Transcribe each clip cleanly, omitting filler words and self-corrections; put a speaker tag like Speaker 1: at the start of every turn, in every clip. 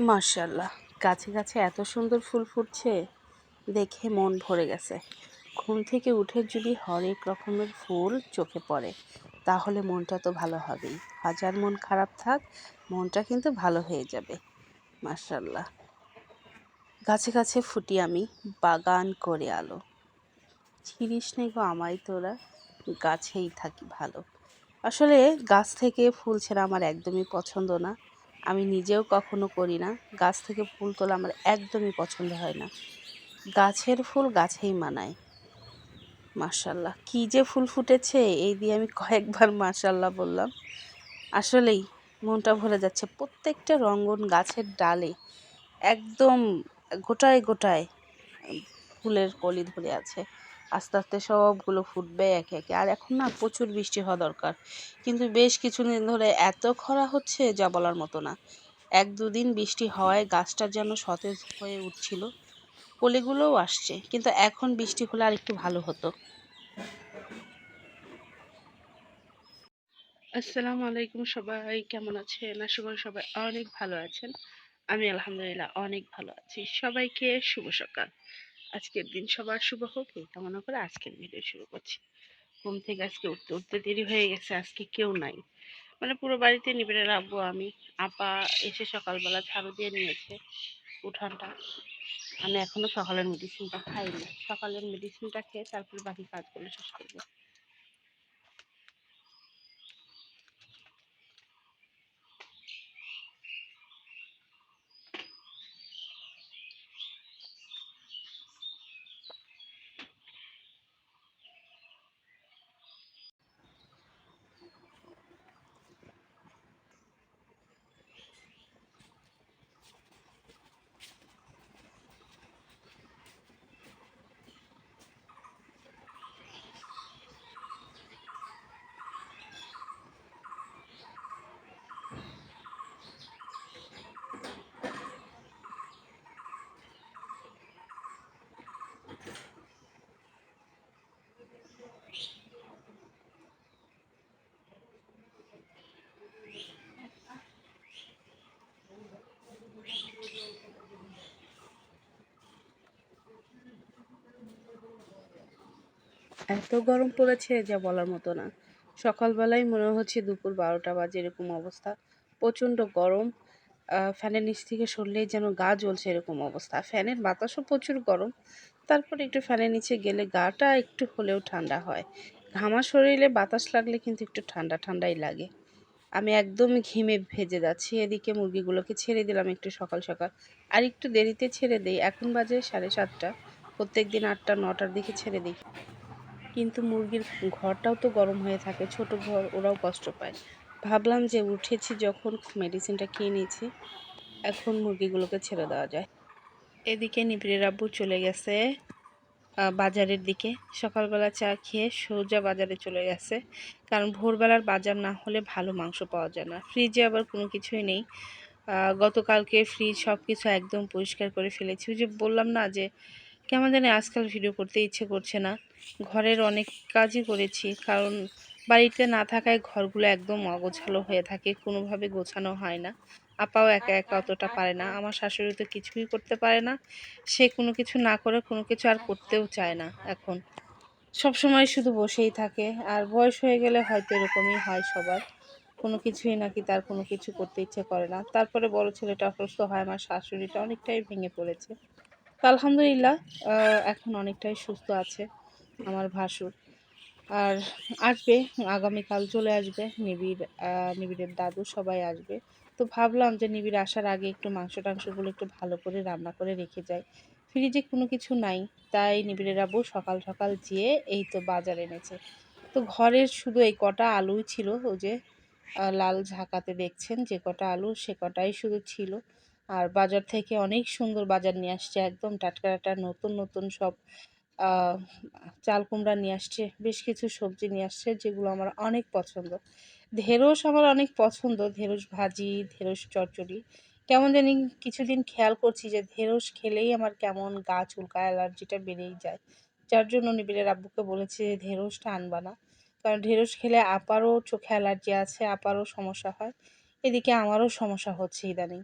Speaker 1: মাশাআল্লাহ, গাছে গাছে এত সুন্দর ফুল ফুটছে, দেখে মন ভরে গেছে। ঘুম থেকে উঠে যদি হরেক রকমের ফুল চোখে পড়ে, তাহলে মনটা তো ভালো হবেই। হাজার মন খারাপ থাক, মনটা কিন্তু ভালো হয়ে যাবে। মাশাআল্লাহ, গাছে গাছে ফুটি আমি, বাগান করে আলো। ছিড়িস নে গো আমায় তোরা, গাছেই থাকি ভালো। আসলে গাছ থেকে ফুল ছেঁড়া আমার একদমই পছন্দ না। আমি নিজেও কখনো করি না। গাছ থেকে ফুল তোলা আমার একদমই পছন্দ হয় না। গাছের ফুল গাছেই মানায়। মাশাআল্লাহ, কি যে ফুল ফুটেছে, এই দিয়ে আমি কয়েকবার মাশাআল্লাহ বললাম। আসলেই মনটা ভরে যাচ্ছে। প্রত্যেকটা রঙ্গন গাছের ডালে একদম গোটায় গোটায় ফুলের কলি ধরে আছে। আস্তে আস্তে সবগুলো ফুটবে একে একে। আর এখন না প্রচুর বৃষ্টি হওয়া দরকার, কিন্তু বেশ কিছুদিন ধরে এত খরা হচ্ছে যা বলার মতো না। ১-২ দিন বৃষ্টি হওয়ায় গাছটা যেন সতেজ হয়ে উঠছিল, কলিগুলোও আসছে, কিন্তু এখন বৃষ্টি হলে আর একটু ভালো হতো। আসসালামু আলাইকুম, সবাই কেমন আছেন? আশা করি সবাই অনেক ভালো আছেন। আমি আলহামদুলিল্লাহ অনেক ভালো আছি। সবাইকে শুভ সকাল। আজকের দিন সবার শুভ হোক এই কামনা করে আজকের ভিডিও শুরু করছি। ঘুম থেকে আজকে উঠতে উঠতে দেরি হয়ে গেছে, আজকে কেউ নাই। মানে পুরো বাড়িতে নিবিড়ে রাখবো আমি। আপা এসে সকালবেলা ঝাড়ু দিয়ে নিয়েছে উঠানটা। আমি এখনো সকালের মেডিসিনটা খাইনি। সকালের মেডিসিনটা খেয়ে তারপর বাকি কাজগুলো শেষ করবো। এত গরম পড়েছে যা বলার মতো না। সকালবেলায় মনে হচ্ছে দুপুর ১২টা বাজে, এরকম অবস্থা। প্রচণ্ড গরম। ফ্যানের নিচ থেকে সরলেই যেন গা জ্বলছে, এরকম অবস্থা। ফ্যানের বাতাসও প্রচুর গরম। তারপরে একটু ফ্যানের নিচে গেলে গাটা একটু হলেও ঠান্ডা হয়। ঘামা শরীরে বাতাস লাগলে কিন্তু একটু ঠান্ডা ঠান্ডাই লাগে। আমি একদম ঘেমে ভেজে যাচ্ছি। এদিকে মুরগিগুলোকে ছেড়ে দিলাম একটু সকাল সকাল। আর একটু দেরিতে ছেড়ে দেই। এখন বাজে 7:30। প্রত্যেকদিন 8টা-9টার দিকে ছেড়ে দিই। কিন্তু মুরগির ঘরটাও তো গরম হয়ে থাকে, ছোট ঘর, ওরাও কষ্ট পায়। ভাবলাম যে উঠেছি যখন, মেডিসিনটা খেয়ে নিয়েছি, এখন মুরগিগুলোকে ছেড়ে দেওয়া যায়। এদিকে নিবিড়ের আব্বু চলে গেছে বাজারের দিকে। সকালবেলা চা খেয়ে সোজা বাজারে চলে গেছে, কারণ ভোরবেলার বাজার না হলে ভালো মাংস পাওয়া যায় না। ফ্রিজে আবার কোনো কিছুই নেই। গতকালকে ফ্রিজ সব কিছু একদম পরিষ্কার করে ফেলেছি। ওই যে বললাম না যে কেমন জানি আজকাল ভিডিও করতে ইচ্ছে করছে না। ঘরের অনেক কাজই করেছি, কারণ বাড়িতে না থাকায় ঘরগুলো একদম অগোছালো হয়ে থাকে, কোনোভাবে গোছানো হয় না। আপাও একা একা অতটা পারে না, আমার শাশুড়ি তো কিছুই করতে পারে না। সে কোনো কিছু না করে কোনো কিছু আর করতেও চায় না এখন। সবসময় শুধু বসেই থাকে। আর বয়স হয়ে গেলে হয়তো এরকমই হয় সবার। কোনো কিছুই নাকি তার কোনো কিছু করতে ইচ্ছে করে না। তারপরে বড় ছেলেটা অসুস্থ হয়, আমার শাশুড়িটা অনেকটাই ভেঙে পড়েছে। তো আলহামদুলিল্লাহ এখন অনেকটাই সুস্থ আছে আমার ভাসুর। আর আসবে, আগামীকাল চলে আসবে নিবিড়, নিবিড়ের দাদু সবাই আসবে। তো ভাবলাম যে নিবিড় আসার আগে একটু মাংস-টাংসগুলো একটু ভালো করে রান্না করে রেখে যাই। ফ্রিজে কোনো কিছু নাই, তাই নিবিড়ের আব্বু সকাল সকাল যেয়ে এই তো বাজার এনেছে। তো ঘরের শুধু এই কটা আলুই ছিল, ওই যে লাল ঝাঁকাতে দেখছেন যে কটা আলু, সে কটাই শুধু ছিল। আর বাজার থেকে অনেক সুন্দর বাজার নিয়ে আসছে, একদম টাটকা টাটকা নতুন নতুন সব আহ, চাল কুমড়া নিয়ে আসছে, বেশ কিছু সবজি নিয়ে আসছে যেগুলো আমার অনেক পছন্দ। ঢেঁড়স আমার অনেক পছন্দ, ঢেঁড়স ভাজি, ঢেঁড়স চচ্চড়ি। কেমন জানি কিছুদিন খেয়াল করছি যে ঢেঁড়স খেলেই আমার কেমন গা চুলকায়, অ্যালার্জিটা বেড়েই যায়। যার জন্য নিবিড়ের আব্বুকে বলেছি যে ঢেঁড়সটা আনবা না, কারণ ঢেঁড়স খেলে আপারও চোখে অ্যালার্জি আছে, আপারও সমস্যা হয়, এদিকে আমারও সমস্যা হচ্ছে ইদানিং।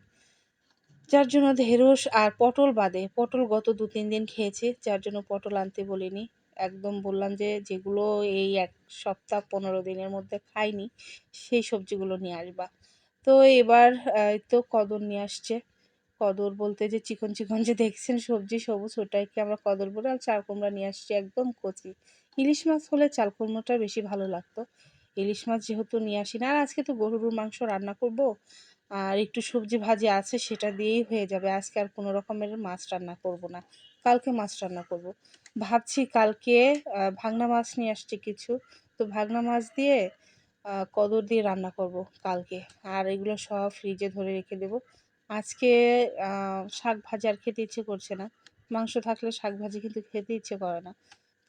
Speaker 1: যার জন্য ঢেঁড়স আর পটল বাদে, পটল গত ২-৩ দিন খেয়েছি, যার জন্য পটল আনতে বলিনি। একদম বললাম যে যেগুলো এই ১ সপ্তাহ ১৫ দিনের মধ্যে খাইনি, সেই সবজিগুলো নিয়ে আসবা। তো এবার এই তো কদর নিয়ে আসছে। কদর বলতে যে চিকন, চিকন যে দেখছেন সবজি সবুজ, ওটাকে আমরা কদর বলি। আর চাল কুমড়া নিয়ে আসছে একদম কচি। ইলিশ মাছ হলে চাল কুমড়োটা বেশি ভালো লাগতো। ইলিশ মাছ যেহেতু নিয়ে আসি না, আর আজকে তো গরুর মাংস রান্না করব। আর একটু সবজি ভাজি আছে, সেটা দিয়েই হয়ে যাবে। আজকে আর কোনো রকমের মাছ রান্না করব না। কালকে মাছ রান্না করব। ভাবছি কালকে ভাঙনা মাছ নিয়ে আসছে কিছু। তো ভাঙনা মাছ দিয়ে কদর দিয়ে রান্না করব কালকে। আর এগুলো সব ফ্রিজে ধরে রেখে দেব। আজকে শাক ভাজি আর খেতে ইচ্ছে করছে না। মাংস থাকলে শাক ভাজি কিন্তু খেতে ইচ্ছে করে না।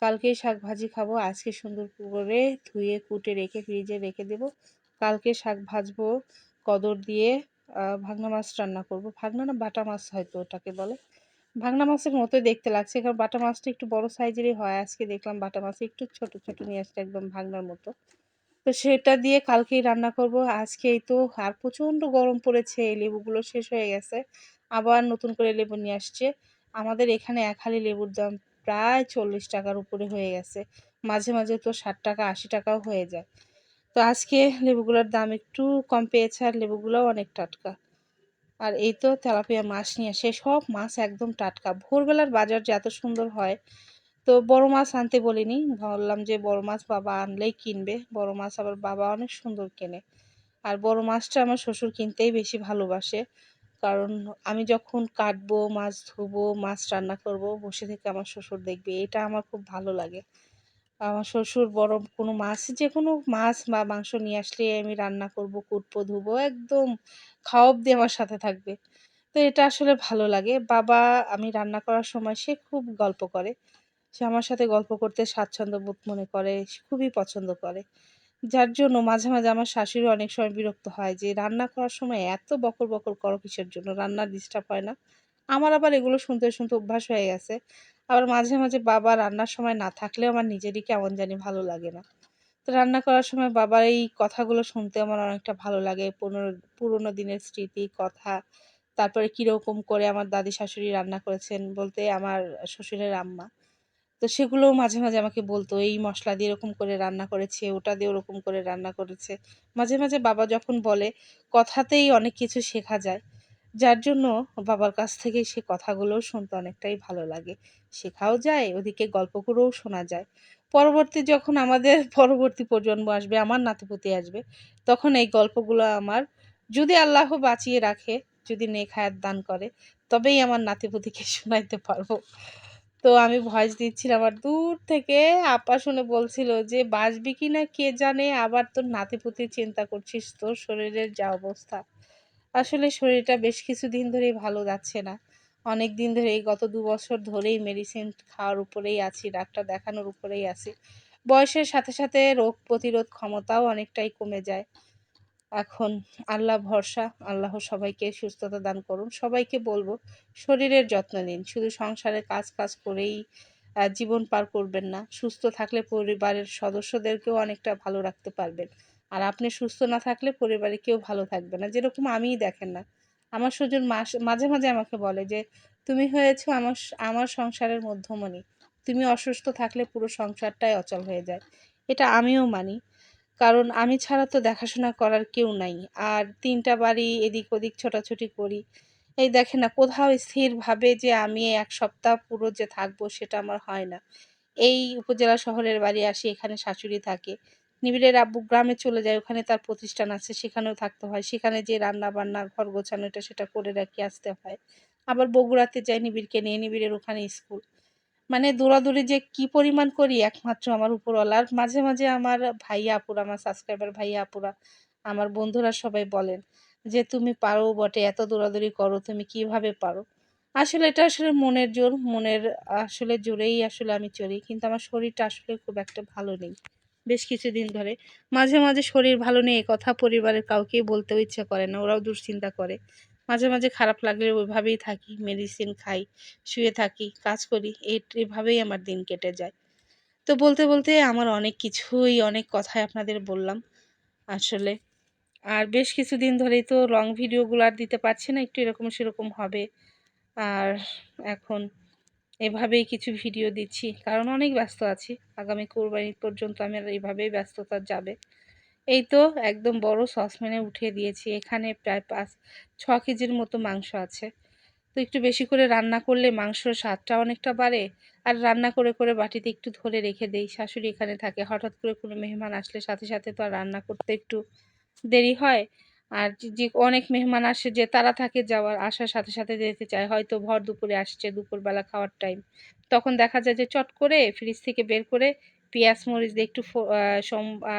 Speaker 1: কালকেই শাক ভাজি খাবো। আজকে সুন্দর করে ধুয়ে কুটে রেখে ফ্রিজে রেখে দেব। কালকে শাক ভাজবো কদর দিয়ে, ভাঙনা মাছ রান্না করব। ভাঙনা না বাটা মাছ হয়তো ওটাকে বলে। ভাঙনা মাছের মতোই দেখতে লাগছে, কারণ বাটা মাছটা একটু বড় সাইজেরই হয়। আজকে দেখলাম বাটা মাছ একটু ছোট, ছোট নিয়ে আসছে একদম ভাঙনার মতো। তো সেটা দিয়ে কালকেই রান্না করব। আজকেই তো আর প্রচণ্ড গরম পড়েছে। এই লেবুগুলো শেষ হয়ে গেছে। আবার নতুন করে লেবু নিয়ে আসছে। আমাদের এখানে এক হালি লেবুর দাম প্রায় ৳৪০ র উপরে হয়ে গেছে। মাঝে, মাঝে তো ৳৬০, ৳৮০ ও হয়ে যায়। তো আজকে লেবুগুলোর দাম একটু কম পেয়েছে, আর লেবুগুলোও অনেক টাটকা। আর এই তো তেলাপিয়া মাছ নিয়ে আসে। সব মাছ একদম টাটকা। ভোরবেলার বাজার যে এত সুন্দর হয়। তো বড় মাছ আনতে বলিনি। ভাবলাম যে বড় মাছ বাবা আনলেই কিনবে। বড় মাছ আবার বাবা অনেক সুন্দর কেনে। আর বড় মাছটা আমার শ্বশুর কিনতেই বেশি ভালোবাসে। কারণ আমি যখন কাটবো, মাছ ধুবো, মাছ রান্না করব, বসে থেকে আমার শ্বশুর দেখবে। এটা আমার খুব ভালো লাগে। আমার শ্বশুর বড় কোনো মাছ, যেকোনো মাছ বা মাংস নিয়ে আসলে আমি রান্না করব, কুটবো, ধুবো, একদম খাওয়া অব্দি আমার সাথে থাকবে। তো এটা আসলে ভালো লাগে। বাবা আমি রান্না করার সময় সে খুব গল্প করে। সে আমার সাথে গল্প করতে স্বাচ্ছন্দ্য বোধ মনে করে, সে খুবই পছন্দ করে। যার জন্য মাঝে, মাঝে আমার শাশুড়ি অনেক সময় বিরক্ত হয় যে, "রান্না করার সময় এত বকর, বকর করো কিসের জন্য? রান্নার ডিস্টার্ব হয় না?" আমার আবার এগুলো শুনতে, শুনতে অভ্যাস হয়ে গেছে। আবার মাঝে, মাঝে বাবা রান্নার সময় না থাকলেও আমার নিজেরই কেমন জানি ভালো লাগে না। তো রান্না করার সময় বাবার এই কথাগুলো শুনতে আমার অনেকটা ভালো লাগে। পুরোনো দিনের স্মৃতি, কথা, তারপরে কিরকম করে আমার দাদি শাশুড়ি রান্না করেছেন বলতে আমার শ্বশুরের আম্মা। তো সেগুলোও মাঝে, মাঝে আমাকে বলত, "এই মসলা দিয়ে এরকম করে রান্না করেছে, ওটা দিয়ে ওরকম করে রান্না করেছে।" মাঝে, মাঝে বাবা যখন বলে, কথাতেই অনেক কিছু শেখা যায়। যার জন্য বাবার কাছ থেকে সে কথাগুলোও শুনতে অনেকটাই ভালো লাগে। শেখাও যায়, ওদিকে গল্পগুলোও শোনা যায়। পরবর্তী যখন আমাদের পরবর্তী প্রজন্ম আসবে, আমার নাতিপুতি আসবে, তখন এই গল্পগুলো আমার, যদি আল্লাহ বাঁচিয়ে রাখে, যদি নেক হায়াত দান করে, তবেই আমার নাতিপুতিকে শোনাইতে পারব। তো আমি ভয়েস দিচ্ছিলাম আর দূর থেকে আপা শুনে বলছিল যে, "বাঁচবি কিনা কে জানে, আবার তোর নাতিপুতির চিন্তা করছিস, তোর শরীরের যা অবস্থা।" আসলে শরীরটা বেশ কিছুদিন ধরেই ভালো যাচ্ছে না। অনেকদিন ধরেই গত ২ বছর ধরেই মেডিসিন খাওয়ার উপরেই আছি, ডাক্তার দেখানোর উপরেই আছি। বয়সের সাথে, সাথে রোগ প্রতিরোধ ক্ষমতাও অনেকটাই কমে যায়। এখন আল্লাহ ভরসা, আল্লাহ সবাইকে সুস্থতা দান করুন। সবাইকে বলব শরীরের যত্ন নিন। শুধু সংসারের কাজ, কাজ করেই জীবন পার করবেন না। সুস্থ থাকলে পরিবারের সদস্যদেরকেও অনেকটা ভালো রাখতে পারবেন। আর আপনি সুস্থ না থাকলে পরিবারে কেউ ভালো থাকবে না। যেরকম আমিই দেখেন না। আমার স্বজন মাঝে, মাঝে আমাকে বলে যে, "তুমি হয়েছো আমার সংসারের মধ্যমণি। তুমি অসুস্থ থাকলে পুরো সংসারটাই অচল হয়ে যায়।" এটা আমিও মানি। কারণ আমি ছাড়া তো দেখাশোনা করার কেউ নাই। আর ৩ টা বাড়ি এদিক ওদিক ছোটাছুটি করি। এই দেখেন না, কোথাও স্থিরভাবে যে আমি ১ সপ্তাহ পুরো যে থাকবো সেটা আমার হয় না। এই উপজেলা শহরের বাড়ি আসি, এখানে শাশুড়ি থাকে। নিবিড়ের আব্বু গ্রামে চলে যায়, ওখানে তার প্রতিষ্ঠান আছে, সেখানেও থাকতে হয়। সেখানে যেয়ে রান্না-বান্না, ঘর গোছানো এটা সেটা করে রেখে আসতে হয়। আবার বগুড়াতে যাই নিবিড়কে নিয়ে, নিবিড়ের ওখানে স্কুল। মানে দৌড়াদৌড়ি যে কি পরিমাণ করি একমাত্র আমার উপরওয়ালার। মাঝে, মাঝে আমার ভাইয়া আপুরা, আমার সাবস্ক্রাইবার ভাইয়া আপুরা, আমার বন্ধুরা সবাই বলেন যে তুমি পারো বটে, এত দৌড়াদৌড়ি করো, তুমি কিভাবে পারো? আসলে এটা আসলে মনের জোর, মনের আসলে জোরেই আসলে আমি চলি। কিন্তু আমার শরীরটা আসলে খুব একটা ভালো নেই বেশ কিছুদিন ধরে। মাঝে, মাঝে শরীর ভালো নেই এ কথা পরিবারের কাউকেই বলতেও ইচ্ছা করে না। ওরাও দুশ্চিন্তা করে। মাঝে, মাঝে খারাপ লাগলে ওইভাবেই থাকি। মেডিসিন খাই, শুয়ে থাকি, কাজ করি। এভাবেই আমার দিন কেটে যায়। তো বলতে, বলতে আমার অনেক কিছুই, অনেক কথাই আপনাদের বললাম আসলে। আর বেশ কিছুদিন ধরেই তো লং ভিডিওগুলো আর দিতে পারছি না। একটু এরকম সেরকম হবে। আর এখন এভাবেই কিছু ভিডিও দিচ্ছি। কারণ অনেক ব্যস্ত আছি। আগামী কোরবানি পর্যন্ত আমার এভাবেই ব্যস্ততা যাবে। এই তো একদম বড় সসপ্যানে উঠিয়ে দিয়েছি। এখানে প্রায় ৫-৬ কেজির মতো মাংস আছে। তো একটু বেশি করে রান্না করলে মাংসর স্বাদটা অনেকটা বাড়ে। আর রান্না করে, করে বাটিতে একটু ধরে রেখে দেই। শাশুড়ি এখানে থাকে। হঠাৎ করে কোনো মেহমান আসলে সাথে, সাথে তো আর রান্না করতে একটু দেরি হয়। আর যে অনেক মেহমান আসে যে তাড়া থাকে যাওয়ার, আসার সাথে, সাথে যেতে চায়। হয়তো ভর দুপুরে আসছে, দুপুরবেলা খাওয়ার টাইম। তখন দেখা যায় যে চট করে ফ্রিজ থেকে বের করে পেঁয়াজ মরিচ দিয়ে একটু ফো আ সম আ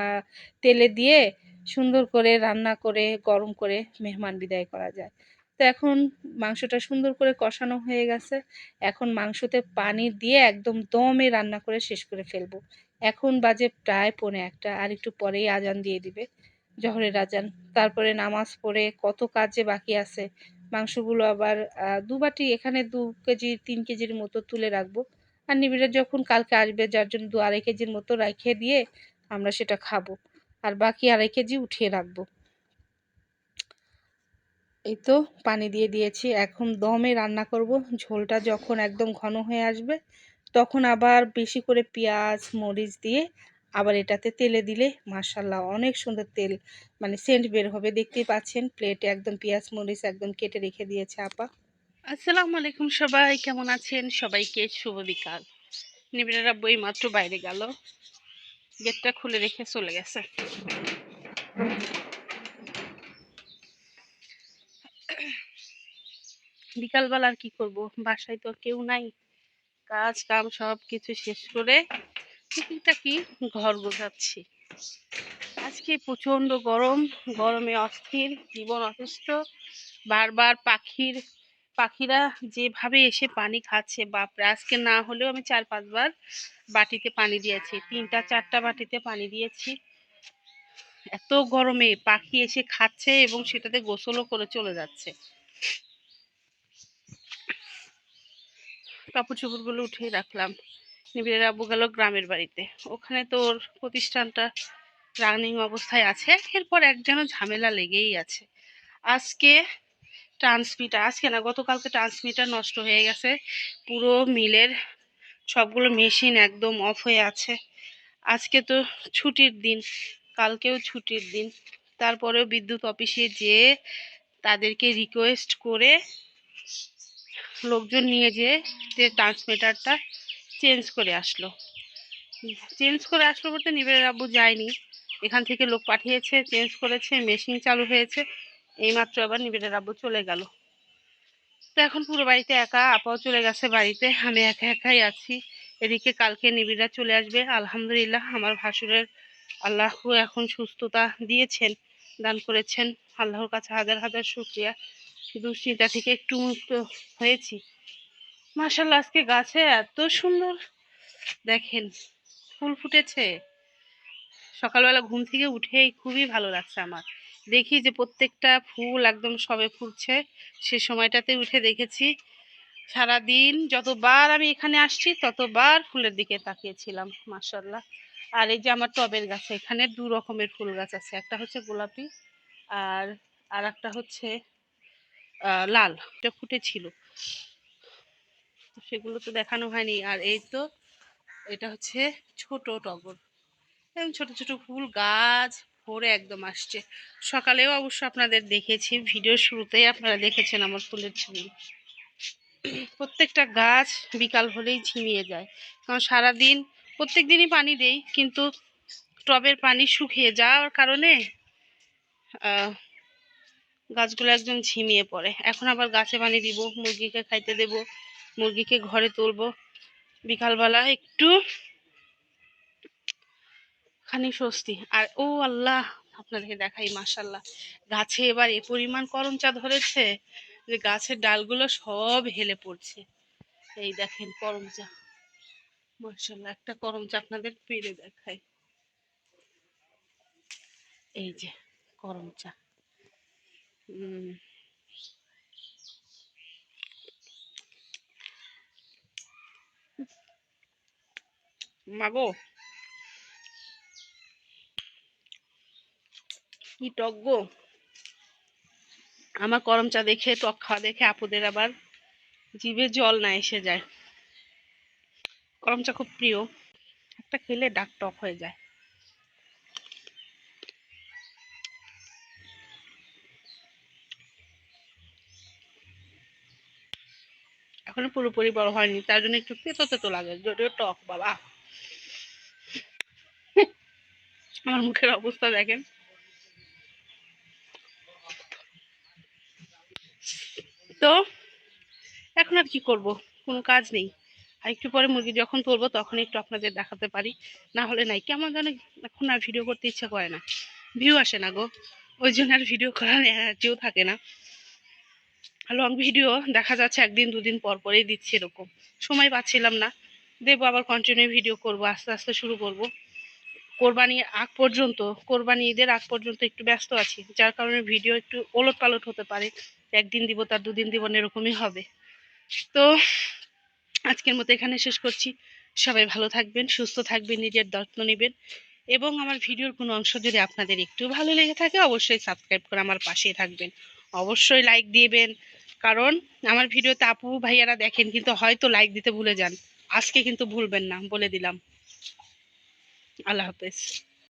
Speaker 1: তেলে দিয়ে সুন্দর করে রান্না করে গরম করে মেহমান বিদায় করা যায়। তো এখন মাংসটা সুন্দর করে কষানো হয়ে গেছে। এখন মাংসতে পানি দিয়ে একদম দমে রান্না করে শেষ করে ফেলবো। এখন বাজে প্রায় ১:৪০ আর একটু পরেই আজান দিয়ে দিবে। জোহরের আজান। তারপরে নামাজ পড়ে কত কাজ যে বাকি আছে। মাংসগুলো আবার ২ বাটি, এখানে ২ কেজি ৩ কেজির মতো তুলে রাখবো। আর নিবিড়া যখন কালকে আসবে যার জন্য ২-২.৫ কেজির মতো রাইখে দিয়ে আমরা সেটা খাবো। আর বাকি ২.৫ কেজি উঠিয়ে রাখবো। এই তো পানি দিয়ে দিয়েছি। এখন দমে রান্না করব। ঝোলটা যখন একদম ঘন হয়ে আসবে তখন আবার বেশি করে পেঁয়াজ, মরিচ দিয়ে আবার এটাতে তেলে দিলে মাশাআল্লাহ অনেক সুন্দর তেল, মানে সেন্ট বের হবে। দেখতেই পাচ্ছেন প্লেটে একদম পেঁয়াজ, মরিচ একদম কেটে রেখে দিয়েছে আপা। আসসালামু আলাইকুম সবাই, কেমন আছেন? সবাইকে শুভ বিকাল। নিবিড়ের আব্বু এইমাত্র বাইরে গেল। গেটটা খুলে রেখে চলে গেছে। বিকালবেলা আর কি করব? বাসায় তো কেউ নাই। কাজ কাম সবকিছু শেষ করে টুকিটাকি ঘর গোছাচ্ছি। আজকে প্রচন্ড গরম, গরমে অস্থির, জীবন অতিষ্ঠ। বারবার পাখিরা যেভাবে এসে পানি খাচ্ছে, বাপরে! আজকে না হলেও আমি ৪-৫ বার বাটিতে পানি দিয়েছি। ৩টা-৪টা বাটিতে পানি দিয়েছি। এত গরমে পাখি এসে খাচ্ছে এবং সেটাতে গোসলও করে চলে যাচ্ছে। কাপড় চোপড়গুলো উঠিয়ে রাখলাম। নিবিড়ের আব্বু গেল গ্রামের বাড়িতে। ওখানে তো ওর প্রতিষ্ঠানটা রানিং অবস্থায় আছে। এরপর এক যেন ঝামেলা লেগেই আছে। আজকে আজকে না, গতকালকে ট্রান্সমিটার নষ্ট হয়ে গেছে। পুরো মিলের সবগুলো মেশিন একদম অফ হয়ে আছে। আজকে তো ছুটির দিন, কালকেও ছুটির দিন। তারপরেও বিদ্যুৎ অফিসে যেয়ে তাদেরকে রিকোয়েস্ট করে লোকজন নিয়ে যেয়ে ট্রান্সমিটারটা চেঞ্জ করে আসলো। বলতে নিবিড়ের আব্বু যায়নি, এখান থেকে লোক পাঠিয়েছে, চেঞ্জ করেছে, মেশিন চালু হয়েছে। এইমাত্র আবার নিবিড়ের আব্বু চলে গেল। তো এখন পুরো বাড়িতে একা, আপাও চলে গেছে বাড়িতে, আমি একা একাই আছি। এদিকে কালকে নিবিড়া চলে আসবে। আলহামদুলিল্লাহ আমার ভাসুরের আল্লাহ এখন সুস্থতা দিয়েছেন, দান করেছেন। আল্লাহর কাছে হাজার হাজার শুকরিয়া। দুশ্চিন্তা থেকে একটু মুক্ত হয়েছি। মাশাআল্লাহ আজকে গাছে এত সুন্দর দেখেন ফুল ফুটেছে। সকালবেলা ঘুম থেকে উঠেই খুবই ভালো লাগছে আমার। দেখি যে প্রত্যেকটা ফুল একদম সবে ফুটছে। সে সময়টাতে উঠে দেখেছি। সারাদিন যতবার আমি এখানে আসছি ততবার ফুলের দিকে তাকিয়েছিলাম। মাশাআল্লাহ। আর এই যে আমার টবের গাছে এখানে ২ রকমের ফুল গাছ আছে। একটা হচ্ছে গোলাপি আর আরেকটা হচ্ছে লাল। এটা ফুটেছিল। সেগুলো তো দেখানো হয়নি। আর এই তো এটা হচ্ছে ছোট টগর। এবং ছোট ছোট ফুল গাছ ভরে একদম আসছে। সকালেও অবশ্য আপনাদের দেখেছি, ভিডিওর শুরুতেই আপনারা দেখেছেন আমার ফুলের ছবি। প্রত্যেকটা গাছ বিকাল হলেই ঝিমিয়ে যায়, কারণ সারাদিন প্রত্যেক দিনই পানি দেই, কিন্তু টবের পানি শুকিয়ে যাওয়ার কারণে গাছগুলো একদম ঝিমিয়ে পড়ে। এখন আবার গাছে পানি দিব, মুরগিকে খাইতে দেব, মুরগিকে ঘরে তুলবো। বিকালবেলা একটু খানি স্বস্তি। আর ও আল্লাহ, আপনাদেরকে দেখাই, মাশাল্লাহ গাছে এবার এ পরিমাণ করমচা ধরেছে যে গাছের ডালগুলো সব হেলে পড়ছে। এই দেখেন করমচা, মাশাল্লাহ একটা করমচা আপনাদের পেরে দেখাই। এই যে করমচা, মাগো কি টক গো। আমার করমচা দেখে, টক খাওয়া দেখে আপুদের আবার জিভে জল না এসে যায়। করমচা খুব প্রিয়, একটা খেলে ডাক টক হয়ে যায়। এখনো পুরোপুরি বড় হয়নি, তার জন্য একটু তেতো তেতো লাগে, যদিও টক বাবা। আমার মুখের অবস্থা দেখেন। তো এখন আর কি করব, কোনো কাজ নেই। আর একটু পরে মুরগি যখন তুলবো তখন একটু আপনাদের দেখাতে পারি, না হলে নাই। কেমন যেন এখন আর ভিডিও করতে ইচ্ছা করে না, ভিউ আসে না গো, ওই জন্য আর ভিডিও করার এনার্জিও থাকে না। লং ভিডিও দেখা যাচ্ছে একদিন দুদিন পর পরেই দিচ্ছি, এরকম সময় পাচ্ছিলাম না। দেবো আবার, কন্টিনিউ ভিডিও করব, আস্তে আস্তে শুরু করব। কোরবানি আগ পর্যন্ত, কোরবানি ঈদের আগ পর্যন্ত একটু ব্যস্ত আছি, যার কারণে ভিডিও একটু ওলট পালট হতে পারে। একদিন দিব তার দুদিন দিব না, এরকমই হবে। তো আজকের মতো এখানে শেষ করছি। সবাই ভালো থাকবেন, সুস্থ থাকবেন, নিজের যত্ন নেবেন। এবং আমার ভিডিওর কোনো অংশ যদি আপনাদের একটু ভালো লেগে থাকে অবশ্যই সাবস্ক্রাইব করে আমার পাশেই থাকবেন। অবশ্যই লাইক দিবেন, কারণ আমার ভিডিওতে আপু ভাইয়ারা দেখেন কিন্তু হয়তো লাইক দিতে ভুলে যান। আজকে কিন্তু ভুলবেন না, বলে দিলাম। আল্লাহ হাফেজ।